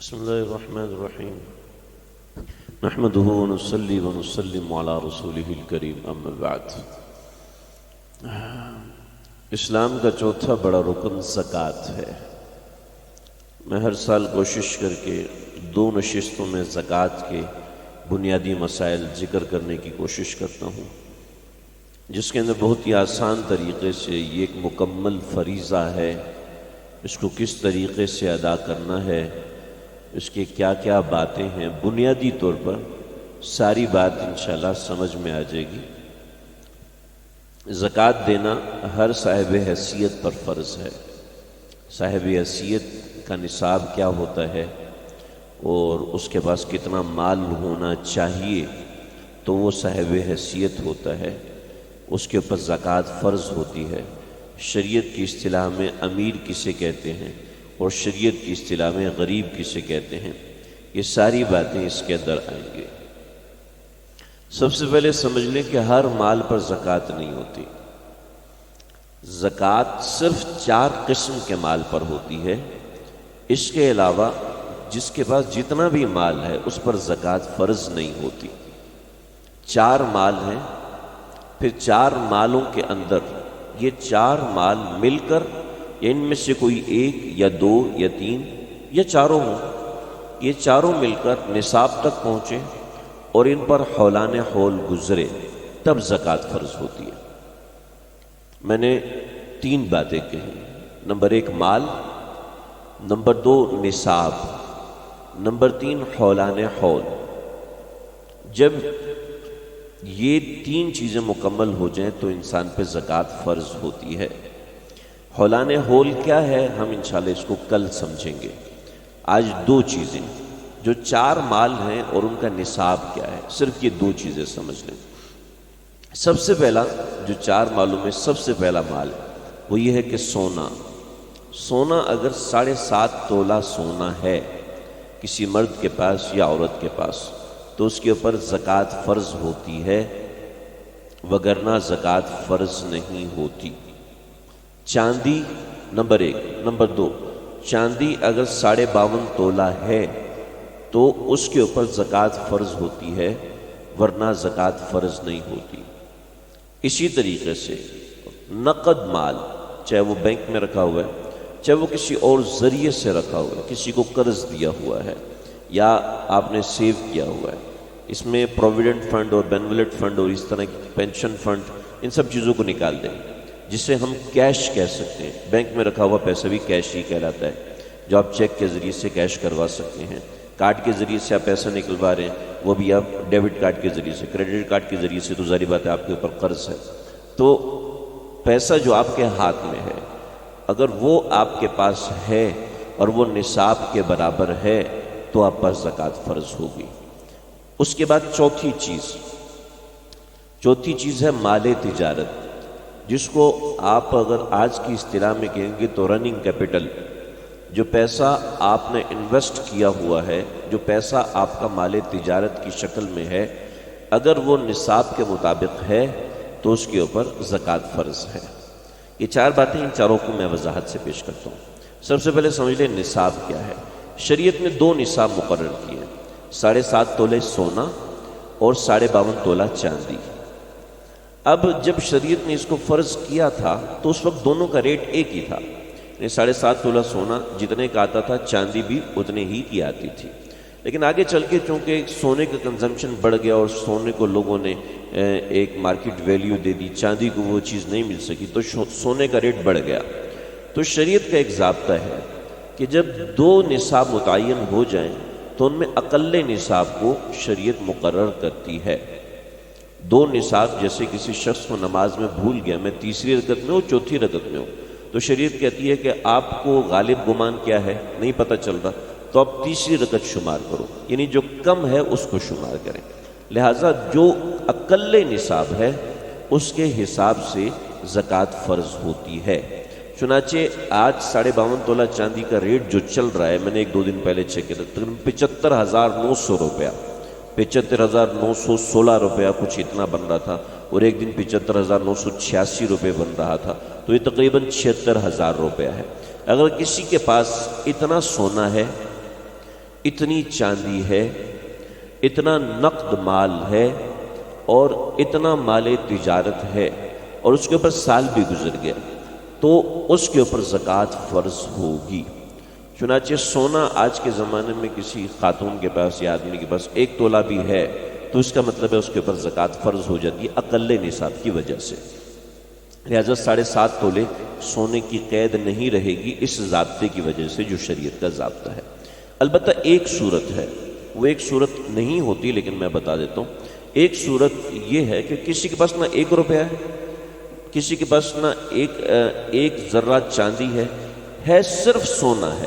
بسم اللہ الرحمن الرحیم نحمده ونصلی ونسلم علی رسولہ الکریم اما بعد۔ اسلام کا چوتھا بڑا رکن زکوٰۃ ہے۔ میں ہر سال کوشش کر کے 2 نشستوں میں زکوٰۃ کے بنیادی مسائل ذکر کرنے کی کوشش کرتا ہوں، جس کے اندر بہت ہی آسان طریقے سے یہ ایک مکمل فریضہ ہے، اس کو کس طریقے سے ادا کرنا ہے، اس کے کیا کیا باتیں ہیں، بنیادی طور پر ساری بات انشاءاللہ سمجھ میں آ جائے گی۔ زکوٰۃ دینا ہر صاحب حیثیت پر فرض ہے۔ صاحب حیثیت کا نصاب کیا ہوتا ہے اور اس کے پاس کتنا مال ہونا چاہیے تو وہ صاحب حیثیت ہوتا ہے، اس کے اوپر زکوٰۃ فرض ہوتی ہے۔ شریعت کی اصطلاح میں امیر کسے کہتے ہیں اور شریعت کی اصطلاح میں غریب کسے کہتے ہیں، یہ ساری باتیں اس کے اندر آئیں گے۔ سب سے پہلے سمجھ لیں کہ ہر مال پر زکوٰۃ نہیں ہوتی۔ زکوٰۃ صرف 4 قسم کے مال پر ہوتی ہے۔ اس کے علاوہ جس کے پاس جتنا بھی مال ہے اس پر زکوٰۃ فرض نہیں ہوتی۔ 4 مال ہیں، پھر 4 مالوں کے اندر یہ 4 مال مل کر یا ان میں سے کوئی 1 یا 2 یا 3 یا چاروں ہوں، یہ چاروں مل کر نصاب تک پہنچے اور ان پر حولان حول گزرے تب زکوٰۃ فرض ہوتی ہے۔ میں نے 3 باتیں کہی، نمبر 1 مال، نمبر 2 نصاب، نمبر 3 حولان حول۔ جب یہ 3 چیزیں مکمل ہو جائیں تو انسان پہ زکوٰۃ فرض ہوتی ہے۔ حولان حول کیا ہے ہم انشاءاللہ اس کو کل سمجھیں گے۔ آج 2 چیزیں جو 4 مال ہیں اور ان کا نصاب کیا ہے، صرف یہ 2 چیزیں سمجھ لیں۔ سب سے پہلا جو 4 مالوں میں سب سے پہلا مال وہ یہ ہے کہ سونا اگر 7.5 تولہ سونا ہے کسی مرد کے پاس یا عورت کے پاس تو اس کے اوپر زکوٰۃ فرض ہوتی ہے، وگرنہ زکوٰۃ فرض نہیں ہوتی۔ چاندی نمبر 1، نمبر 2 چاندی اگر 52.5 تولہ ہے تو اس کے اوپر زکوٰۃ فرض ہوتی ہے، ورنہ زکوٰۃ فرض نہیں ہوتی۔ اسی طریقے سے نقد مال، چاہے وہ بینک میں رکھا ہوا ہے، چاہے وہ کسی اور ذریعے سے رکھا ہوا ہے، کسی کو قرض دیا ہوا ہے یا آپ نے سیو کیا ہوا ہے، اس میں پروویڈنٹ فنڈ اور بینولٹ فنڈ اور اس طرح کی پینشن فنڈ، ان سب چیزوں کو نکال دیں، جسے ہم کیش کہہ سکتے ہیں۔ بینک میں رکھا ہوا پیسہ بھی کیش ہی کہلاتا ہے، جو آپ چیک کے ذریعے سے کیش کروا سکتے ہیں۔ کارڈ کے ذریعے سے آپ پیسہ نکلوا رہے ہیں، وہ بھی آپ ڈیبٹ کارڈ کے ذریعے سے، کریڈٹ کارڈ کے ذریعے سے، تو ظاہر بات ہے آپ کے اوپر قرض ہے۔ تو پیسہ جو آپ کے ہاتھ میں ہے اگر وہ آپ کے پاس ہے اور وہ نصاب کے برابر ہے تو آپ پر زکوٰۃ فرض ہوگی۔ اس کے بعد چوتھی چیز ہے مال تجارت، جس کو آپ اگر آج کی اصطلاح میں کہیں گے تو رننگ کیپٹل، جو پیسہ آپ نے انویسٹ کیا ہوا ہے، جو پیسہ آپ کا مال تجارت کی شکل میں ہے، اگر وہ نصاب کے مطابق ہے تو اس کے اوپر زکوٰۃ فرض ہے۔ یہ 4 باتیں، ان چاروں کو میں وضاحت سے پیش کرتا ہوں۔ سب سے پہلے سمجھ لیں نصاب کیا ہے۔ شریعت نے 2 نصاب مقرر کیے ہیں، 7.5 تولے سونا اور 52.5 تولہ چاندی۔ اب جب شریعت نے اس کو فرض کیا تھا تو اس وقت دونوں کا ریٹ ایک ہی تھا، 7.5 تولہ سونا جتنے کا آتا تھا چاندی بھی اتنے ہی کی آتی تھی۔ لیکن آگے چل کے چونکہ سونے کا کنزمپشن بڑھ گیا اور سونے کو لوگوں نے ایک مارکیٹ ویلیو دے دی، چاندی کو وہ چیز نہیں مل سکی تو سونے کا ریٹ بڑھ گیا۔ تو شریعت کا ایک ضابطہ ہے کہ جب 2 نصاب متعین ہو جائیں تو ان میں اقل نصاب کو شریعت مقرر کرتی ہے۔ 2 نصاب، جیسے کسی شخص کو نماز میں بھول گیا، میں تیسری رکعت میں ہوں، چوتھی رکعت میں ہوں، تو شریعت کہتی ہے کہ آپ کو غالب گمان کیا ہے نہیں پتہ چل رہا تو آپ تیسری رکعت شمار کرو، یعنی جو کم ہے اس کو شمار کریں۔ لہٰذا جو اقل نصاب ہے اس کے حساب سے زکوٰۃ فرض ہوتی ہے۔ چنانچہ آج 52.5 تولہ چاندی کا ریٹ جو چل رہا ہے، میں نے 1-2 دن پہلے چیک کیا تھا، تقریباً 75,900 روپیہ، 75,916 روپیہ کچھ اتنا بن رہا تھا، اور ایک دن 75,986 روپے بن رہا تھا، تو یہ تقریباً 76,000 روپیہ ہے۔ اگر کسی کے پاس اتنا سونا ہے اتنی چاندی ہے، اتنا نقد مال ہے اور اتنا مال تجارت ہے اور اس کے اوپر سال بھی گزر گیا، تو اس کے اوپر زکوٰۃ فرض ہوگی۔ چنانچہ سونا آج کے زمانے میں کسی خاتون کے پاس یا آدمی کے پاس 1 تولہ بھی ہے تو اس کا مطلب ہے اس کے اوپر زکوٰۃ فرض ہو جاتی ہے اقل نصاب کی وجہ سے۔ لہٰذا 7.5 تولے سونے کی قید نہیں رہے گی اس ضابطے کی وجہ سے جو شریعت کا ضابطہ ہے۔ البتہ ایک صورت ہے، وہ ایک صورت نہیں ہوتی لیکن میں بتا دیتا ہوں۔ ایک صورت یہ ہے کہ کسی کے پاس نہ 1 روپیہ ہے، کسی کے پاس نہ ایک ذرہ چاندی ہے صرف سونا ہے،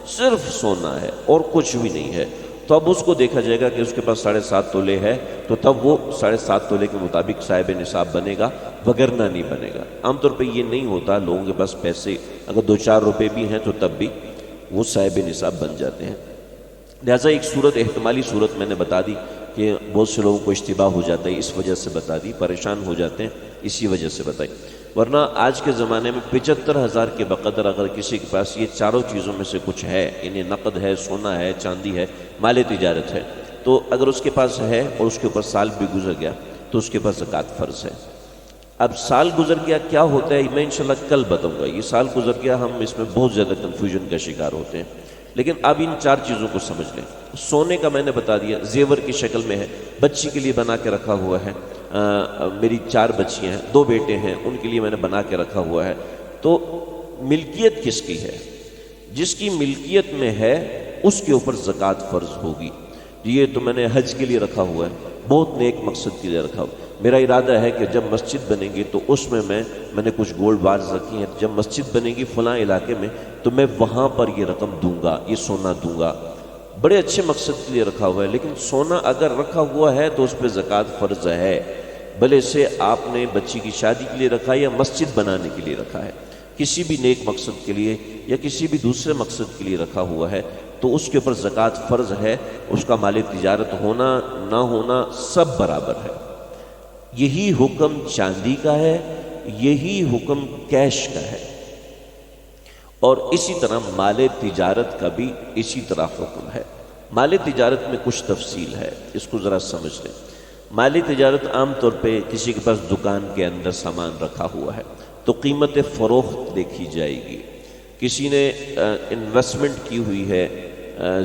صرف سونا ہے اور کچھ بھی نہیں ہے، تو اب اس کو دیکھا جائے گا کہ اس کے پاس 7.5 تولے ہے تو تب وہ 7.5 تولے کے مطابق صاحب نصاب بنے گا، وگرنہ نہیں بنے گا۔ عام طور پہ یہ نہیں ہوتا، لوگوں کے پاس پیسے اگر 2-4 روپے بھی ہیں تو تب بھی وہ صاحب نصاب بن جاتے ہیں۔ لہٰذا ایک صورت، احتمالی صورت میں نے بتا دی کہ بہت سے لوگوں کو اشتباہ ہو جاتا ہے، اس وجہ سے بتا دی، پریشان ہو جاتے ہیں اسی وجہ سے بتائی۔ ورنہ آج کے زمانے میں 75,000 کے بقدر اگر کسی کے پاس یہ چاروں چیزوں میں سے کچھ ہے، یعنی نقد ہے، سونا ہے، چاندی ہے، مال تجارت ہے، تو اگر اس کے پاس ہے اور اس کے اوپر سال بھی گزر گیا تو اس کے پاس زکوٰۃ فرض ہے۔ اب سال گزر گیا کیا ہوتا ہے میں انشاءاللہ کل بتاؤں گا۔ یہ سال گزر گیا، ہم اس میں بہت زیادہ کنفیوژن کا شکار ہوتے ہیں، لیکن اب ان 4 چیزوں کو سمجھ لیں۔ سونے کا میں نے بتا دیا، زیور کی شکل میں ہے، بچی کے لیے بنا کے رکھا ہوا ہے، میری 4 بچیاں ہیں، 2 بیٹے ہیں، ان کے لیے میں نے بنا کے رکھا ہوا ہے، تو ملکیت کس کی ہے؟ جس کی ملکیت میں ہے اس کے اوپر زکوٰۃ فرض ہوگی۔ یہ تو میں نے حج کے لیے رکھا ہوا ہے، بہت نیک مقصد کے لیے رکھا ہوا۔ میرا ارادہ ہے کہ جب مسجد بنے گی تو اس میں میں نے کچھ گولڈ بارز رکھی ہیں، جب مسجد بنے گی فلاں علاقے میں تو میں وہاں پر یہ رقم دوں گا، یہ سونا دوں گا۔ بڑے اچھے مقصد کے لیے رکھا ہوا ہے، لیکن سونا اگر رکھا ہوا ہے تو اس پہ زکوٰۃ فرض ہے، بھلے سے آپ نے بچی کی شادی کے لیے رکھا ہے یا مسجد بنانے کے لیے رکھا ہے، کسی بھی نیک مقصد کے لیے یا کسی بھی دوسرے مقصد کے لیے رکھا ہوا ہے تو اس کے اوپر زکوٰۃ فرض ہے۔ اس کا مال تجارت ہونا نہ ہونا سب برابر ہے۔ یہی حکم چاندی کا ہے، یہی حکم کیش کا ہے، اور اسی طرح مال تجارت کا بھی اسی طرح حکم ہے۔ مال تجارت میں کچھ تفصیل ہے، اس کو ذرا سمجھ لیں۔ مال تجارت عام طور پہ کسی کے پاس دکان کے اندر سامان رکھا ہوا ہے تو قیمت فروخت دیکھی جائے گی۔ کسی نے انویسٹمنٹ کی ہوئی ہے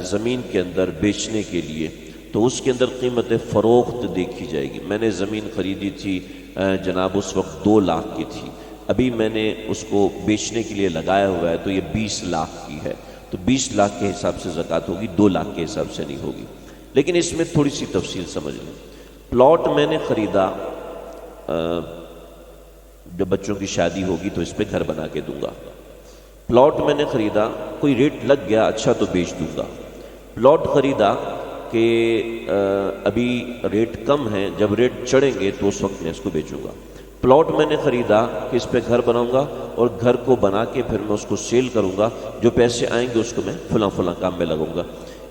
زمین کے اندر بیچنے کے لیے تو اس کے اندر قیمت فروخت دیکھی جائے گی۔ میں نے زمین خریدی تھی جناب، اس وقت 2 لاکھ کی تھی، ابھی میں نے اس کو بیچنے کے لیے لگایا ہوا ہے تو یہ 20 لاکھ کی ہے، تو 20 لاکھ کے حساب سے زکوٰۃ ہوگی، 2 لاکھ کے حساب سے نہیں ہوگی۔ لیکن اس میں تھوڑی سی تفصیل سمجھ لیں۔ پلاٹ میں نے خریدا، جب بچوں کی شادی ہوگی تو اس پہ گھر بنا کے دوں گا۔ پلاٹ میں نے خریدا، کوئی ریٹ لگ گیا اچھا تو بیچ دوں گا۔ پلاٹ خریدا کہ ابھی ریٹ کم ہے، جب ریٹ چڑھیں گے تو اس وقت میں اس کو بیچوں گا۔ پلاٹ میں نے خریدا کہ اس پہ گھر بناؤں گا اور گھر کو بنا کے پھر میں اس کو سیل کروں گا، جو پیسے آئیں گے اس کو میں فلاں کام میں لگاؤں گا۔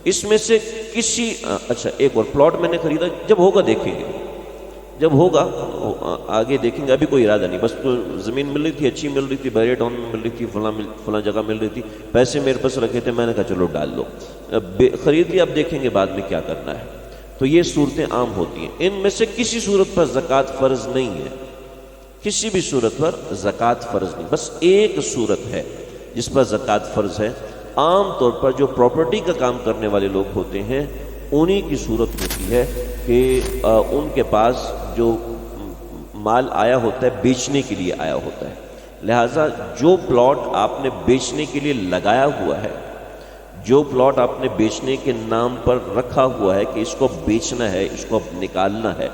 اس میں سے کسی اچھا ایک اور پلاٹ میں نے خریدا، جب ہوگا دیکھیں گے، جب ہوگا آگے دیکھیں گے، ابھی کوئی ارادہ نہیں، بس تو زمین مل رہی تھی، اچھی مل رہی تھی، بیرے ٹاؤن میں مل رہی تھی، فلاں جگہ مل رہی تھی، پیسے میرے پاس رکھے تھے، میں نے کہا چلو ڈال لو، خرید لیا، اب دیکھیں گے بعد میں کیا کرنا ہے۔ تو یہ صورتیں عام ہوتی ہیں۔ ان میں سے کسی صورت پر زکوٰۃ فرض نہیں ہے، کسی بھی صورت پر زکوٰۃ فرض نہیں، بس ایک صورت ہے جس پر زکوٰۃ فرض ہے۔ عام طور پر جو پراپرٹی کا کام کرنے والے لوگ ہوتے ہیں انہی کی صورت ہوتی ہے کہ ان کے پاس جو مال آیا ہوتا ہے بیچنے کے لیے آیا ہوتا ہے، لہٰذا جو پلاٹ آپ نے بیچنے کے لیے لگایا ہوا ہے، جو پلاٹ آپ نے بیچنے کے نام پر رکھا ہوا ہے کہ اس کو بیچنا ہے، اس کو نکالنا ہے،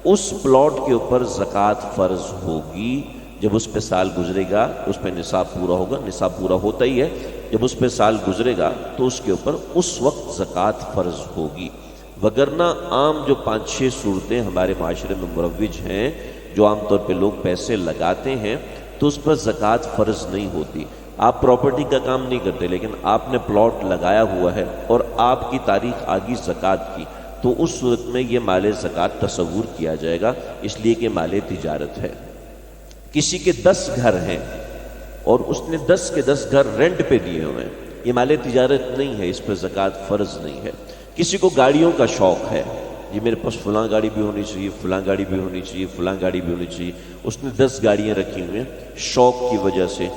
اس پلاٹ کے اوپر زکوٰۃ فرض ہوگی۔ جب اس پہ سال گزرے گا، اس پہ نصاب پورا ہوگا، نصاب پورا ہوتا ہی ہے، جب اس پہ سال گزرے گا تو اس کے اوپر اس وقت زکوٰۃ فرض ہوگی۔ وگرنہ عام جو 5-6 صورتیں ہمارے معاشرے میں مروج ہیں، جو عام طور پہ لوگ پیسے لگاتے ہیں تو اس پر زکوٰۃ فرض نہیں ہوتی۔ آپ پراپرٹی کا کام نہیں کرتے لیکن آپ نے پلاٹ لگایا ہوا ہے اور آپ کی تاریخ آگی زکوٰۃ کی، تو اس صورت میں یہ مال زکوٰۃ تصور کیا جائے گا، اس لیے کہ مال تجارت ہے۔ کسی کے 10 گھر ہیں اور اس نے 10 کے 10 گھر رینٹ پہ دیے ہوئے ہیں، یہ مال تجارت نہیں ہے، اس پر زکوٰۃ فرض نہیں ہے۔ کسی کو گاڑیوں کا شوق ہے، یہ میرے پاس فلاں گاڑی بھی ہونی چاہیے، فلاں گاڑی بھی ہونی چاہیے، فلاں گاڑی بھی ہونی چاہیے، اس نے 10 گاڑیاں رکھی ہوئی ہیں شوق کی وجہ سے۔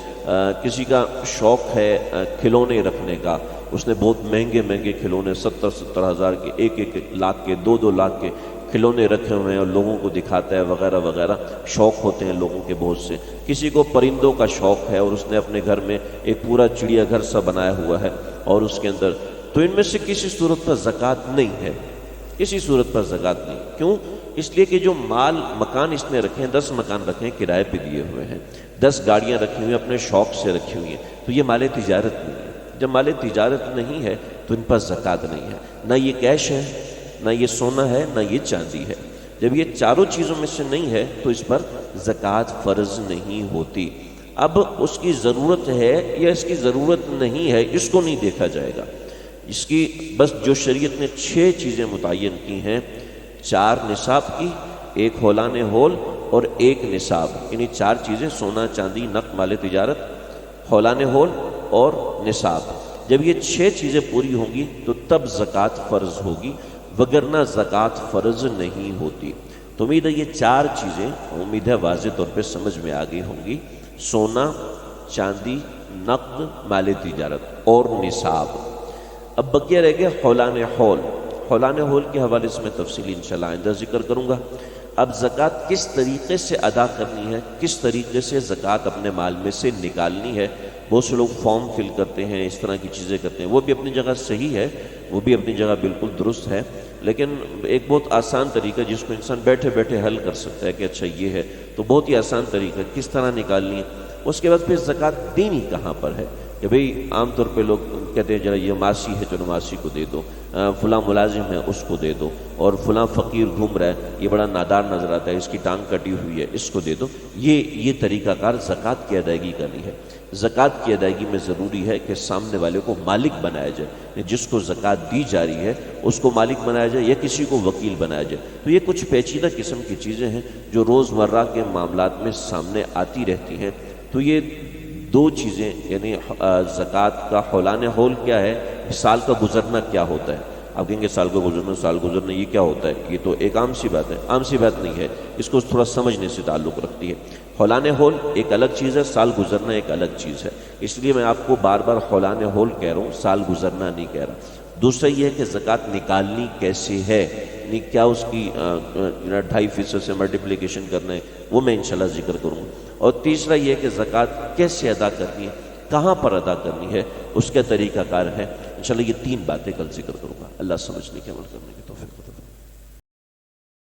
کسی کا شوق ہے کھلونے رکھنے کا، اس نے بہت مہنگے مہنگے کھلونے 70 ہزار کے، 1 لاکھ کے، 2 لاکھ کے کھلونے رکھے ہوئے ہیں اور لوگوں کو دکھاتا ہے وغیرہ وغیرہ، شوق ہوتے ہیں لوگوں کے بہت سے۔ کسی کو پرندوں کا شوق ہے اور اس نے اپنے گھر میں ایک پورا چڑیا گھر سا بنایا ہوا ہے اور اس کے اندر، تو ان میں سے کسی صورت پر زکوٰۃ نہیں ہے، کسی صورت پر زکوٰۃ نہیں۔ کیوں؟ اس لیے کہ جو مال مکان اس نے رکھے ہیں، 10 مکان رکھے ہیں کرائے پہ دیے ہوئے ہیں، 10 گاڑیاں رکھی ہوئی ہیں اپنے شوق سے رکھی ہوئی ہیں، تو یہ مال تجارت نہیں ہے۔ جب مال تجارت نہیں ہے تو ان پر زکوٰۃ نہیں ہے، نہ یہ کیش ہے، نہ یہ سونا ہے، نہ یہ چاندی ہے۔ جب یہ چاروں چیزوں میں سے نہیں ہے تو اس پر زکوٰۃ فرض نہیں ہوتی۔ اب اس کی ضرورت ہے یا اس کی ضرورت نہیں ہے، اس کو نہیں دیکھا جائے گا۔ اس کی بس جو شریعت نے 6 چیزیں متعین کی ہیں، 4 نصاب کی، 1 ہولان ہول اور 1 نصاب، یعنی 4 چیزیں، سونا چاندی نقد مال تجارت، ہولان ہول اور نصاب۔ جب یہ 6 چیزیں پوری ہوں گی تو تب زکوٰۃ فرض ہوگی، وگرنہ زکوٰۃ فرض نہیں ہوتی۔ تو امید ہے یہ 4 چیزیں امید ہے واضح طور پہ سمجھ میں آ گئی ہوں گی، سونا چاندی نقد مال تجارت اور نصاب۔ اب بقیہ رہ گیا ہولان ہول۔ ہولان ہول کے حوالے سے میں تفصیلی انشاءاللہ آئندہ ذکر کروں گا۔ اب زکوٰۃ کس طریقے سے ادا کرنی ہے، کس طریقے سے زکوٰۃ اپنے مال میں سے نکالنی ہے۔ بہت سے لوگ فارم فل کرتے ہیں، اس طرح کی چیزیں کرتے ہیں، وہ بھی اپنی جگہ صحیح ہے، وہ بھی اپنی جگہ بالکل درست ہے، لیکن ایک بہت آسان طریقہ جس کو انسان بیٹھے بیٹھے حل کر سکتا ہے کہ اچھا یہ ہے، تو بہت ہی آسان طریقہ کس طرح نکالنی ہے۔ اس کے بعد پھر زکوٰۃ دینی کہاں پر ہے، کہ بھئی عام طور پہ لوگ کہتے ہیں ذرا یہ ماسی ہے چلو ماسی کو دے دو، فلاں ملازم ہے اس کو دے دو، اور فلاں فقیر گھوم رہا ہے یہ بڑا نادار نظر آتا ہے اس کی ٹانگ کٹی ہوئی ہے اس کو دے دو۔ یہ طریقہ کار زکوٰۃ کی ادائیگی کا نہیں ہے۔ زکوٰۃ کی ادائیگی میں ضروری ہے کہ سامنے والے کو مالک بنایا جائے، جس کو زکوٰۃ دی جا رہی ہے اس کو مالک بنایا جائے یا کسی کو وکیل بنایا جائے۔ تو یہ کچھ پیچیدہ قسم کی چیزیں ہیں جو روزمرہ کے معاملات میں سامنے آتی رہتی ہیں۔ تو یہ 2 چیزیں، یعنی زکوٰۃ کا ہولان ہول کیا ہے، سال کا گزرنا کیا ہوتا ہے۔ آپ کہیں گے سال کا گزرنا، سال گزرنا یہ کیا ہوتا ہے، یہ تو ایک عام سی بات ہے۔ عام سی بات نہیں ہے، اس کو تھوڑا سمجھنے سے تعلق رکھتی ہے۔ ہولان ہول ایک الگ چیز ہے، سال گزرنا ایک الگ چیز ہے، اس لیے میں آپ کو بار بار ہولان ہول کہہ رہا ہوں، سال گزرنا نہیں کہہ رہا۔ دوسرا یہ ہے کہ زکوٰۃ نکالنی کیسے ہے، یعنی کیا اس کی 2.5% سے ملٹیپلیکیشن کرنا ہے، وہ میں انشاءاللہ ذکر کروں گا۔ اور تیسرا یہ ہے کہ زکوٰۃ کیسے ادا کرنی ہے، کہاں پر ادا کرنی ہے، اس کا طریقہ کار ہے۔ انشاءاللہ یہ 3 باتیں کل ذکر کروں گا۔ اللہ سمجھنے کے عمل کرنے کی توفیق۔